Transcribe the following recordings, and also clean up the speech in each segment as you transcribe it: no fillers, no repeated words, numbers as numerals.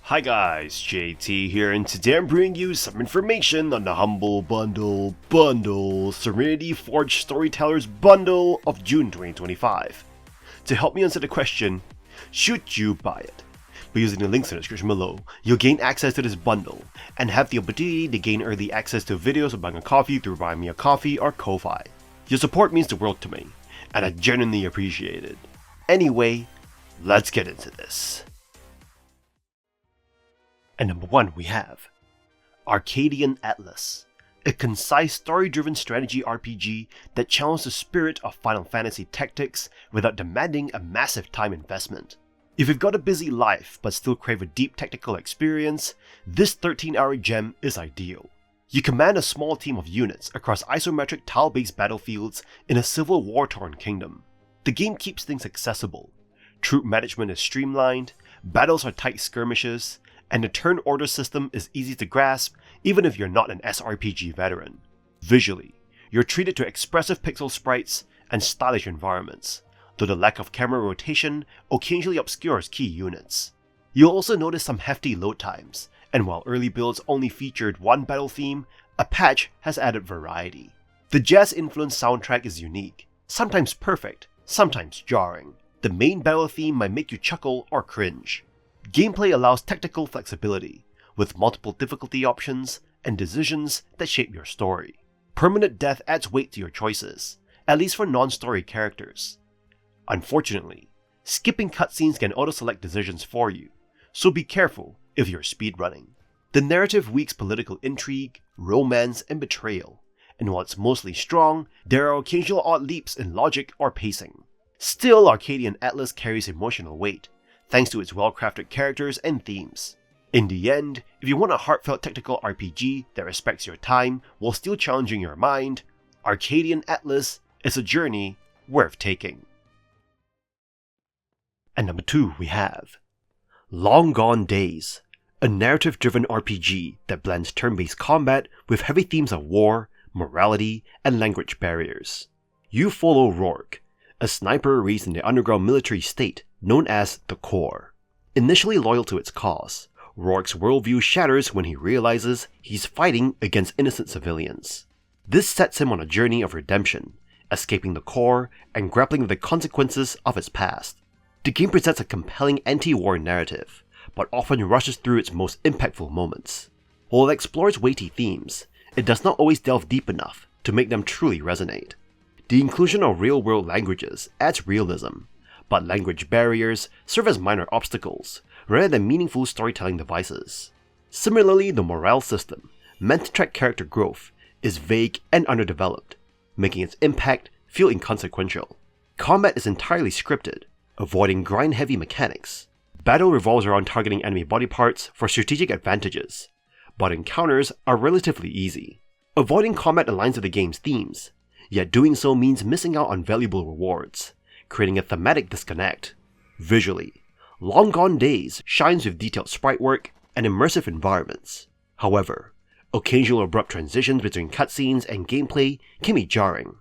Hi guys, JT here, and today I'm bringing you some information on the Humble Bundle Serenity Forge Storyteller's Bundle of June 2025. To help me answer the question, should you buy it? By using the links in the description below, you'll gain access to this bundle, and have the opportunity to gain early access to videos of buying a coffee through Buy Me a Coffee or Ko-Fi. Your support means the world to me, and I genuinely appreciate it. Anyway, let's get into this. And number 1 we have Arcadian Atlas, a concise story-driven strategy RPG that channels the spirit of Final Fantasy tactics without demanding a massive time investment. If you've got a busy life but still crave a deep tactical experience, this 13-hour gem is ideal. You command a small team of units across isometric tile-based battlefields in a civil war-torn kingdom. The game keeps things accessible. Troop management is streamlined, battles are tight skirmishes, and the turn order system is easy to grasp even if you're not an SRPG veteran. Visually, you're treated to expressive pixel sprites and stylish environments, though the lack of camera rotation occasionally obscures key units. You'll also notice some hefty load times, and while early builds only featured one battle theme, a patch has added variety. The jazz-influenced soundtrack is unique, sometimes perfect, sometimes jarring. The main battle theme might make you chuckle or cringe. Gameplay allows tactical flexibility, with multiple difficulty options and decisions that shape your story. Permanent death adds weight to your choices, at least for non-story characters. Unfortunately, skipping cutscenes can auto-select decisions for you, so be careful if you're speedrunning. The narrative weaves political intrigue, romance, and betrayal, and while it's mostly strong, there are occasional odd leaps in logic or pacing. Still, Arcadian Atlas carries emotional weight, thanks to its well-crafted characters and themes. In the end, if you want a heartfelt tactical RPG that respects your time while still challenging your mind, Arcadian Atlas is a journey worth taking. And number 2 we have Long Gone Days, a narrative-driven RPG that blends turn-based combat with heavy themes of war, morality, and language barriers. You follow Rourke, a sniper raised in the underground military state known as the Core. Initially loyal to its cause, Rourke's worldview shatters when he realizes he's fighting against innocent civilians. This sets him on a journey of redemption, escaping the Core and grappling with the consequences of his past. The game presents a compelling anti-war narrative, but often rushes through its most impactful moments. While it explores weighty themes, it does not always delve deep enough to make them truly resonate. The inclusion of real-world languages adds realism, but language barriers serve as minor obstacles rather than meaningful storytelling devices. Similarly, the morale system, meant to track character growth, is vague and underdeveloped, making its impact feel inconsequential. Combat is entirely scripted, avoiding grind-heavy mechanics. Battle revolves around targeting enemy body parts for strategic advantages, but encounters are relatively easy. Avoiding combat aligns with the game's themes, yet doing so means missing out on valuable rewards, creating a thematic disconnect. Visually, Long Gone Days shines with detailed sprite work and immersive environments. However, occasional abrupt transitions between cutscenes and gameplay can be jarring.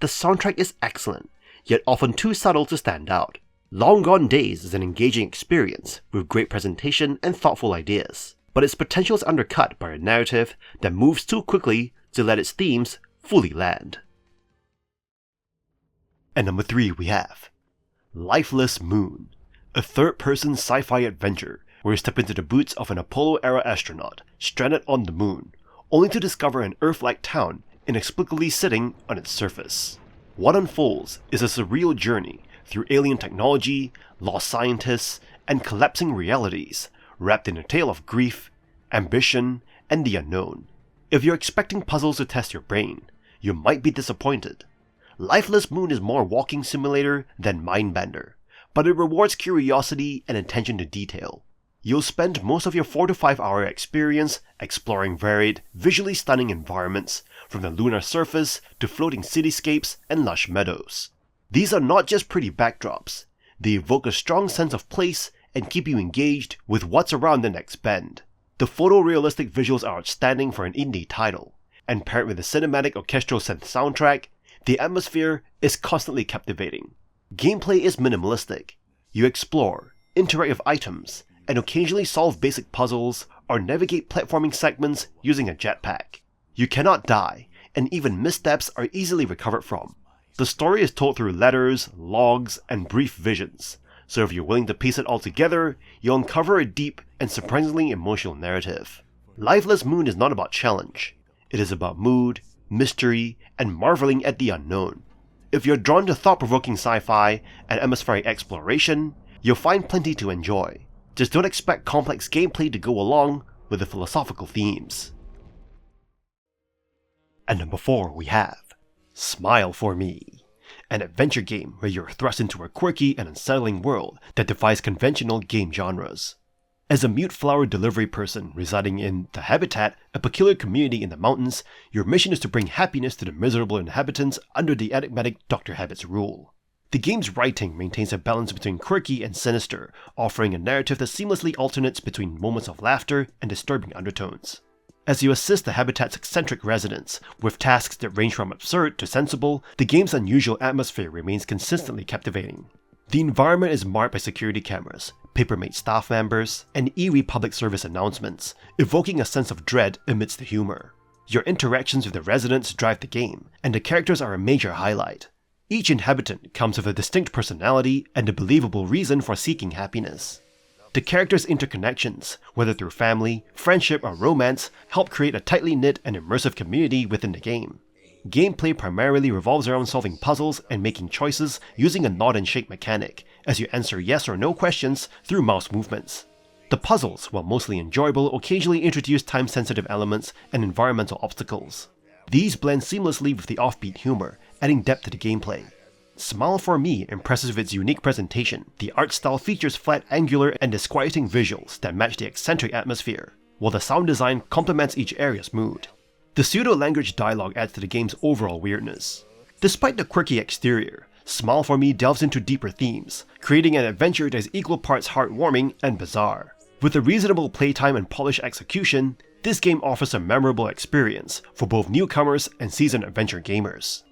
The soundtrack is excellent, yet often too subtle to stand out. Long Gone Days is an engaging experience with great presentation and thoughtful ideas, but its potential is undercut by a narrative that moves too quickly to let its themes fully land. And number 3 we have Lifeless Moon, a third-person sci-fi adventure where you step into the boots of an Apollo-era astronaut stranded on the moon, only to discover an Earth-like town inexplicably sitting on its surface. What unfolds is a surreal journey through alien technology, lost scientists, and collapsing realities, wrapped in a tale of grief, ambition, and the unknown. If you're expecting puzzles to test your brain, you might be disappointed. Lifeless Moon is more walking simulator than mindbender, but it rewards curiosity and attention to detail. You'll spend most of your 4 to 5 hour experience exploring varied, visually stunning environments, from the lunar surface to floating cityscapes and lush meadows. These are not just pretty backdrops, they evoke a strong sense of place and keep you engaged with what's around the next bend. The photorealistic visuals are outstanding for an indie title, and paired with a cinematic orchestral synth soundtrack, the atmosphere is constantly captivating. Gameplay is minimalistic. You explore, interact with items, and occasionally solve basic puzzles or navigate platforming segments using a jetpack. You cannot die, and even missteps are easily recovered from. The story is told through letters, logs, and brief visions, so if you're willing to piece it all together, you'll uncover a deep and surprisingly emotional narrative. Lifeless Moon is not about challenge. It is about mood, mystery, and marveling at the unknown. If you're drawn to thought-provoking sci-fi and atmospheric exploration, you'll find plenty to enjoy. Just don't expect complex gameplay to go along with the philosophical themes. At number 4 we have Smile for Me, an adventure game where you're thrust into a quirky and unsettling world that defies conventional game genres. As a mute flower delivery person residing in The Habitat, a peculiar community in the mountains, your mission is to bring happiness to the miserable inhabitants under the enigmatic Dr. Habit's rule. The game's writing maintains a balance between quirky and sinister, offering a narrative that seamlessly alternates between moments of laughter and disturbing undertones. As you assist the Habitat's eccentric residents with tasks that range from absurd to sensible, the game's unusual atmosphere remains consistently captivating. The environment is marked by security cameras, paper-made staff members, and eerie public service announcements, evoking a sense of dread amidst the humor. Your interactions with the residents drive the game, and the characters are a major highlight. Each inhabitant comes with a distinct personality and a believable reason for seeking happiness. The characters' interconnections, whether through family, friendship, or romance, help create a tightly knit and immersive community within the game. Gameplay primarily revolves around solving puzzles and making choices using a nod and shake mechanic, as you answer yes or no questions through mouse movements. The puzzles, while mostly enjoyable, occasionally introduce time-sensitive elements and environmental obstacles. These blend seamlessly with the offbeat humor, adding depth to the gameplay. Smile for Me impresses with its unique presentation. The art style features flat, angular, and disquieting visuals that match the eccentric atmosphere, while the sound design complements each area's mood. The pseudo-language dialogue adds to the game's overall weirdness. Despite the quirky exterior, Smile for Me delves into deeper themes, creating an adventure that is equal parts heartwarming and bizarre. With a reasonable playtime and polished execution, this game offers a memorable experience for both newcomers and seasoned adventure gamers.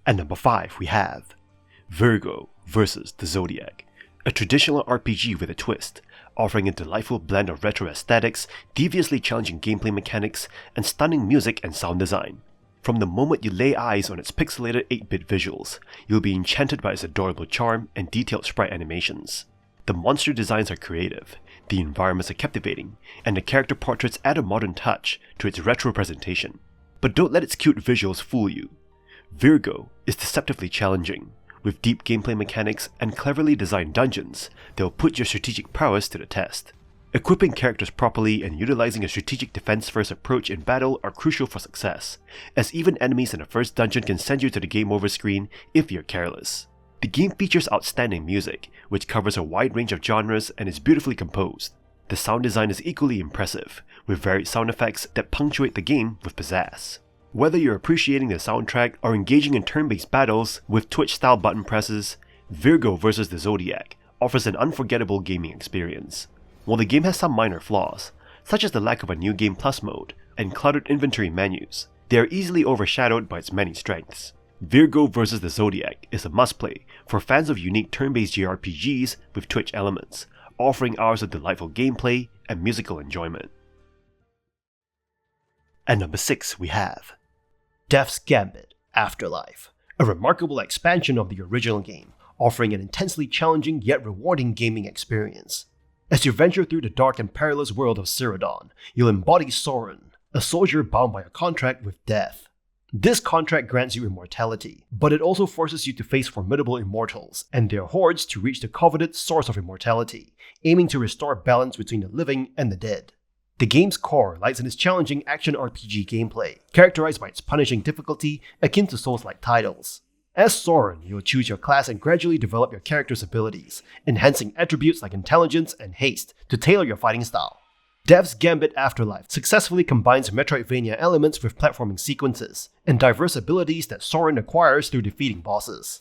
At number 5 we have Virgo vs. the Zodiac, a traditional RPG with a twist, offering a delightful blend of retro aesthetics, deviously challenging gameplay mechanics, and stunning music and sound design. From the moment you lay eyes on its pixelated 8-bit visuals, you'll be enchanted by its adorable charm and detailed sprite animations. The monster designs are creative, the environments are captivating, and the character portraits add a modern touch to its retro presentation. But don't let its cute visuals fool you. Virgo is deceptively challenging, with deep gameplay mechanics and cleverly designed dungeons that will put your strategic prowess to the test. Equipping characters properly and utilizing a strategic defense-first approach in battle are crucial for success, as even enemies in the first dungeon can send you to the game over screen if you're careless. The game features outstanding music, which covers a wide range of genres and is beautifully composed. The sound design is equally impressive, with varied sound effects that punctuate the game with pizzazz. Whether you're appreciating the soundtrack or engaging in turn-based battles with Twitch-style button presses, Virgo vs. the Zodiac offers an unforgettable gaming experience. While the game has some minor flaws, such as the lack of a New Game Plus mode and cluttered inventory menus, they are easily overshadowed by its many strengths. Virgo vs. the Zodiac is a must-play for fans of unique turn-based JRPGs with Twitch elements, offering hours of delightful gameplay and musical enjoyment. At number 6 we have Death's Gambit Afterlife, a remarkable expansion of the original game, offering an intensely challenging yet rewarding gaming experience. As you venture through the dark and perilous world of Celadon, you'll embody Soren, a soldier bound by a contract with death. This contract grants you immortality, but it also forces you to face formidable immortals and their hordes to reach the coveted source of immortality, aiming to restore balance between the living and the dead. The game's core lies in its challenging action RPG gameplay, characterized by its punishing difficulty akin to Souls-like titles. As Soren, you'll choose your class and gradually develop your character's abilities, enhancing attributes like intelligence and haste to tailor your fighting style. Death's Gambit Afterlife successfully combines Metroidvania elements with platforming sequences, and diverse abilities that Soren acquires through defeating bosses.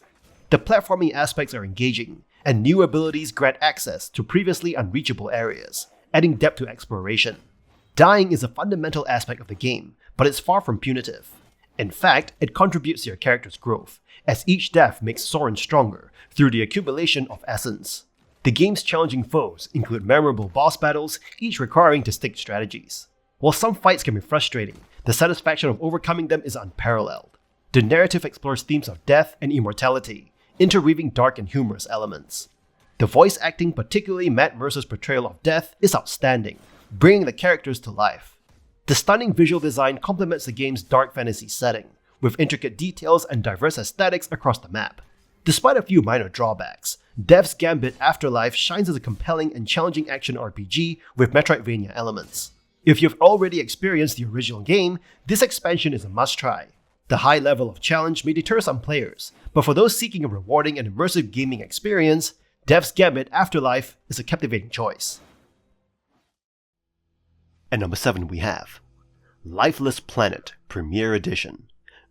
The platforming aspects are engaging, and new abilities grant access to previously unreachable areas, adding depth to exploration. Dying is a fundamental aspect of the game, but it's far from punitive. In fact, it contributes to your character's growth, as each death makes Soren stronger through the accumulation of essence. The The game's challenging foes include memorable boss battles, each requiring distinct strategies. While some fights can be frustrating, the satisfaction of overcoming them is unparalleled. The narrative explores themes of death and immortality, interweaving dark and humorous elements. The voice acting, particularly Matt Mercer's portrayal of death, is outstanding, bringing the characters to life. The stunning visual design complements the game's dark fantasy setting, with intricate details and diverse aesthetics across the map. Despite a few minor drawbacks, Dev's Gambit Afterlife shines as a compelling and challenging action RPG with Metroidvania elements. If you've already experienced the original game, this expansion is a must-try. The high level of challenge may deter some players, but for those seeking a rewarding and immersive gaming experience, Dev's Gambit Afterlife is a captivating choice. At number 7 we have Lifeless Planet Premier Edition,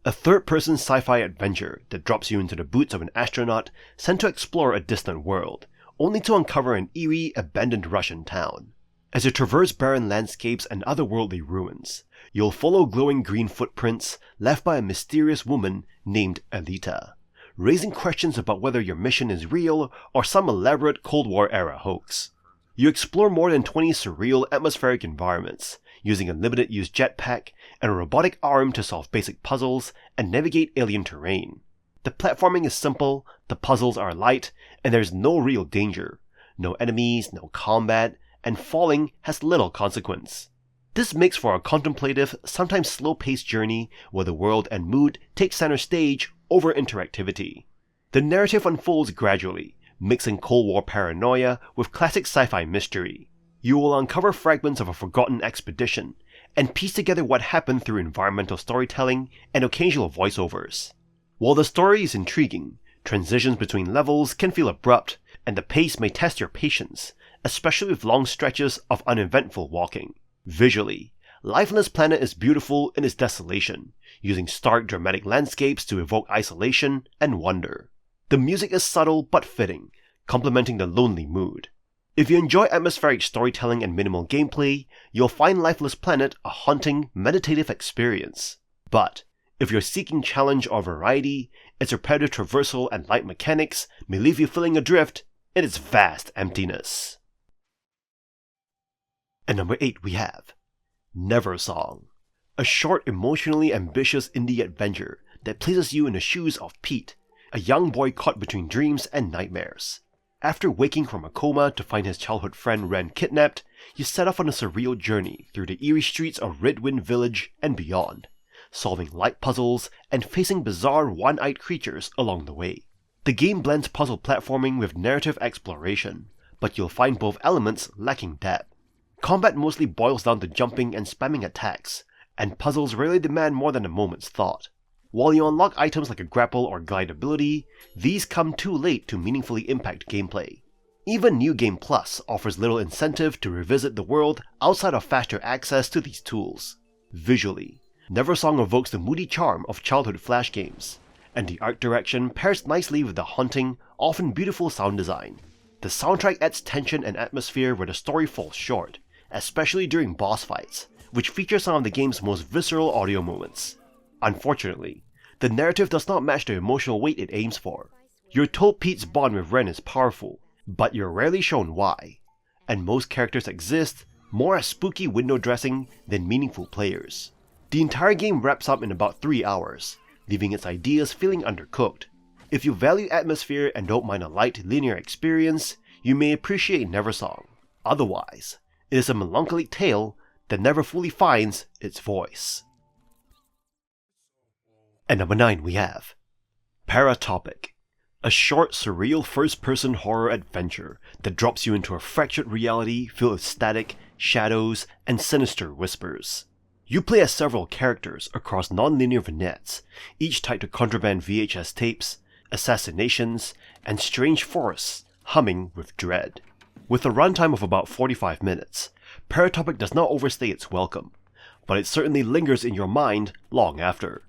a third-person sci-fi adventure that drops you into the boots of an astronaut sent to explore a distant world, only to uncover an eerie, abandoned Russian town. As you traverse barren landscapes and otherworldly ruins, you'll follow glowing green footprints left by a mysterious woman named Alita, raising questions about whether your mission is real or some elaborate Cold War-era hoax. You explore more than 20 surreal atmospheric environments, using a limited-use jetpack and a robotic arm to solve basic puzzles and navigate alien terrain. The platforming is simple, the puzzles are light, and there's no real danger. No enemies, no combat, and falling has little consequence. This makes for a contemplative, sometimes slow-paced journey where the world and mood take center stage over interactivity. The narrative unfolds gradually, mixing Cold War paranoia with classic sci-fi mystery. You will uncover fragments of a forgotten expedition, and piece together what happened through environmental storytelling and occasional voiceovers. While the story is intriguing, transitions between levels can feel abrupt, and the pace may test your patience, especially with long stretches of uneventful walking. Visually, Lifeless Planet is beautiful in its desolation, using stark dramatic landscapes to evoke isolation and wonder. The music is subtle but fitting, complementing the lonely mood. If you enjoy atmospheric storytelling and minimal gameplay, you'll find Lifeless Planet a haunting, meditative experience. But if you're seeking challenge or variety, its repetitive traversal and light mechanics may leave you feeling adrift in its vast emptiness. At number 8 we have Neversong, a short, emotionally ambitious indie adventure that places you in the shoes of Pete, a young boy caught between dreams and nightmares. After waking from a coma to find his childhood friend Ren kidnapped, you set off on a surreal journey through the eerie streets of Redwind Village and beyond, solving light puzzles and facing bizarre one-eyed creatures along the way. The game blends puzzle platforming with narrative exploration, but you'll find both elements lacking depth. Combat mostly boils down to jumping and spamming attacks, and puzzles rarely demand more than a moment's thought. While you unlock items like a grapple or glide ability, these come too late to meaningfully impact gameplay. Even New Game Plus offers little incentive to revisit the world outside of faster access to these tools. Visually, Neversong evokes the moody charm of childhood Flash games, and the art direction pairs nicely with the haunting, often beautiful sound design. The soundtrack adds tension and atmosphere where the story falls short, especially during boss fights, which feature some of the game's most visceral audio moments. Unfortunately, the narrative does not match the emotional weight it aims for. You're told Pete's bond with Ren is powerful, but you're rarely shown why, and most characters exist more as spooky window dressing than meaningful players. The entire game wraps up in about 3 hours, leaving its ideas feeling undercooked. If you value atmosphere and don't mind a light, linear experience, you may appreciate Neversong. Otherwise, it is a melancholic tale that never fully finds its voice. At number 9 we have Paratopic, a short, surreal first-person horror adventure that drops you into a fractured reality filled with static, shadows, and sinister whispers. You play as several characters across non-linear vignettes, each tied to contraband VHS tapes, assassinations, and strange forests humming with dread. With a runtime of about 45 minutes, Paratopic does not overstay its welcome, but it certainly lingers in your mind long after.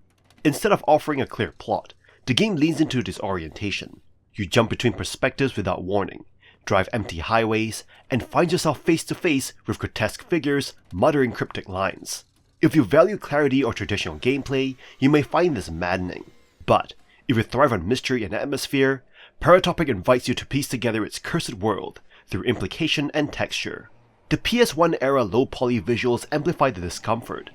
Instead of offering a clear plot, the game leans into disorientation. You jump between perspectives without warning, drive empty highways, and find yourself face to face with grotesque figures muttering cryptic lines. If you value clarity or traditional gameplay, you may find this maddening. But if you thrive on mystery and atmosphere, Paratopic invites you to piece together its cursed world through implication and texture. The PS1 era low-poly visuals amplify the discomfort.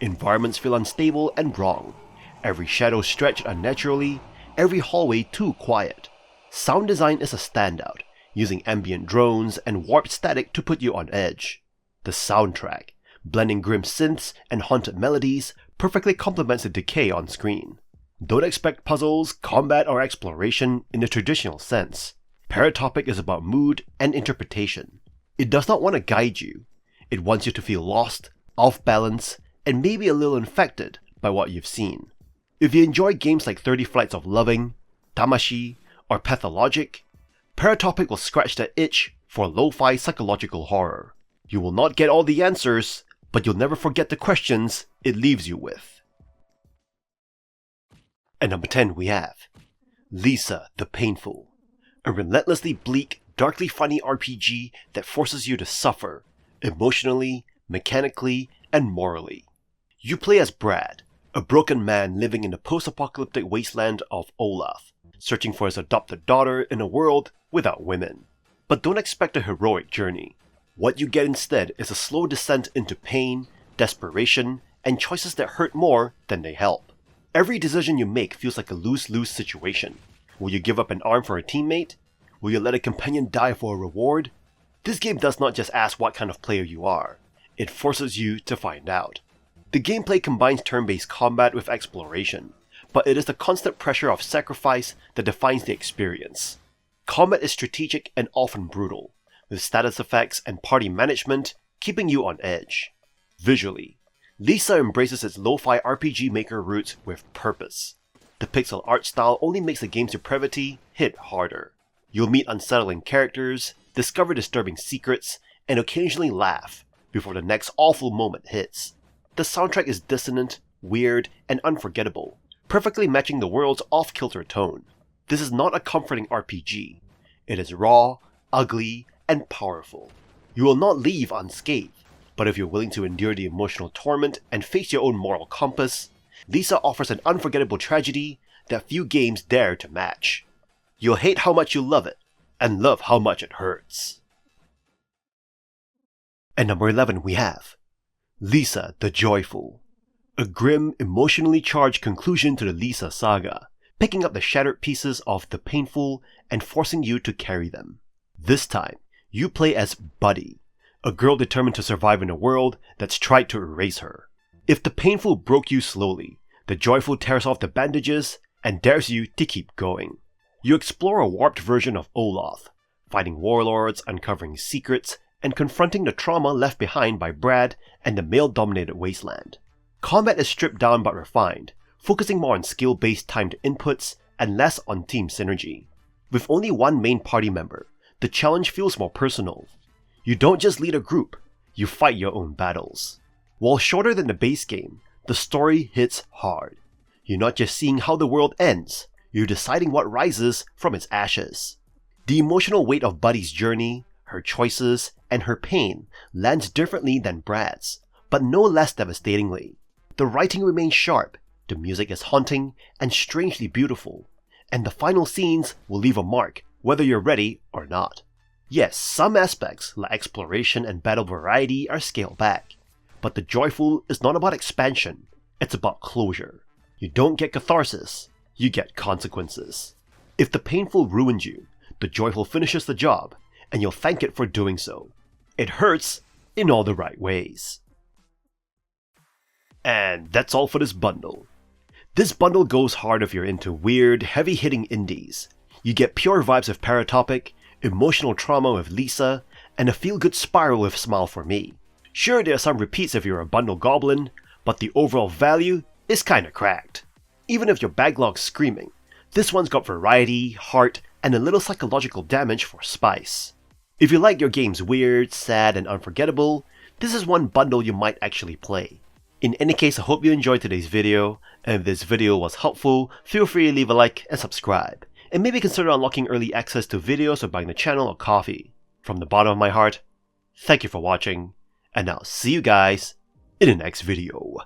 Environments feel unstable and wrong. Every shadow stretched unnaturally, every hallway too quiet. Sound design is a standout, using ambient drones and warped static to put you on edge. The soundtrack, blending grim synths and haunted melodies, perfectly complements the decay on screen. Don't expect puzzles, combat, or exploration in the traditional sense. Paratopic is about mood and interpretation. It does not want to guide you. It wants you to feel lost, off balance, and maybe a little infected by what you've seen. If you enjoy games like 30 Flights of Loving, Tamashi, or Pathologic, Paratopic will scratch that itch for lo-fi psychological horror. You will not get all the answers, but you'll never forget the questions it leaves you with. At number 10 we have Lisa the Painful, a relentlessly bleak, darkly funny RPG that forces you to suffer, emotionally, mechanically, and morally. You play as Brad, a broken man living in the post-apocalyptic wasteland of Olaf, searching for his adopted daughter in a world without women. But don't expect a heroic journey. What you get instead is a slow descent into pain, desperation, and choices that hurt more than they help. Every decision you make feels like a lose-lose situation. Will you give up an arm for a teammate? Will you let a companion die for a reward? This game does not just ask what kind of player you are, it forces you to find out. The gameplay combines turn-based combat with exploration, but it is the constant pressure of sacrifice that defines the experience. Combat is strategic and often brutal, with status effects and party management keeping you on edge. Visually, Lisa embraces its lo-fi RPG maker roots with purpose. The pixel art style only makes the game's depravity hit harder. You'll meet unsettling characters, discover disturbing secrets, and occasionally laugh before the next awful moment hits. The soundtrack is dissonant, weird, and unforgettable, perfectly matching the world's off-kilter tone. This is not a comforting RPG. It is raw, ugly, and powerful. You will not leave unscathed. But if you're willing to endure the emotional torment and face your own moral compass, Lisa offers an unforgettable tragedy that few games dare to match. You'll hate how much you love it, and love how much it hurts. At number 11 we have Lisa the Joyful, a grim, emotionally charged conclusion to the Lisa saga, picking up the shattered pieces of the painful and forcing you to carry them. This time, you play as Buddy, a girl determined to survive in a world that's tried to erase her. If the painful broke you slowly, the joyful tears off the bandages and dares you to keep going. You explore a warped version of Olaf, fighting warlords, uncovering secrets, and confronting the trauma left behind by Brad and the male-dominated wasteland. Combat is stripped down but refined, focusing more on skill-based timed inputs and less on team synergy. With only one main party member, the challenge feels more personal. You don't just lead a group, you fight your own battles. While shorter than the base game, the story hits hard. You're not just seeing how the world ends, you're deciding what rises from its ashes. The emotional weight of Buddy's journey, her choices, and her pain lands differently than Brad's, but no less devastatingly. The writing remains sharp, the music is haunting and strangely beautiful, and the final scenes will leave a mark whether you're ready or not. Yes, some aspects like exploration and battle variety are scaled back, but The Joyful is not about expansion, it's about closure. You don't get catharsis, you get consequences. If the painful ruined you, The Joyful finishes the job, and you'll thank it for doing so. It hurts in all the right ways. And that's all for this bundle. This bundle goes hard if you're into weird, heavy-hitting indies. You get pure vibes of Paratopic, emotional trauma with Lisa, and a feel-good spiral with Smile for Me. Sure, there are some repeats if you're a bundle goblin, but the overall value is kinda cracked. Even if your backlog's screaming, this one's got variety, heart, and a little psychological damage for spice. If you like your games weird, sad, and unforgettable, this is one bundle you might actually play. In any case, I hope you enjoyed today's video, and if this video was helpful, feel free to leave a like and subscribe. And maybe consider unlocking early access to videos or buying the channel a coffee. From the bottom of my heart, thank you for watching, and I'll see you guys in the next video.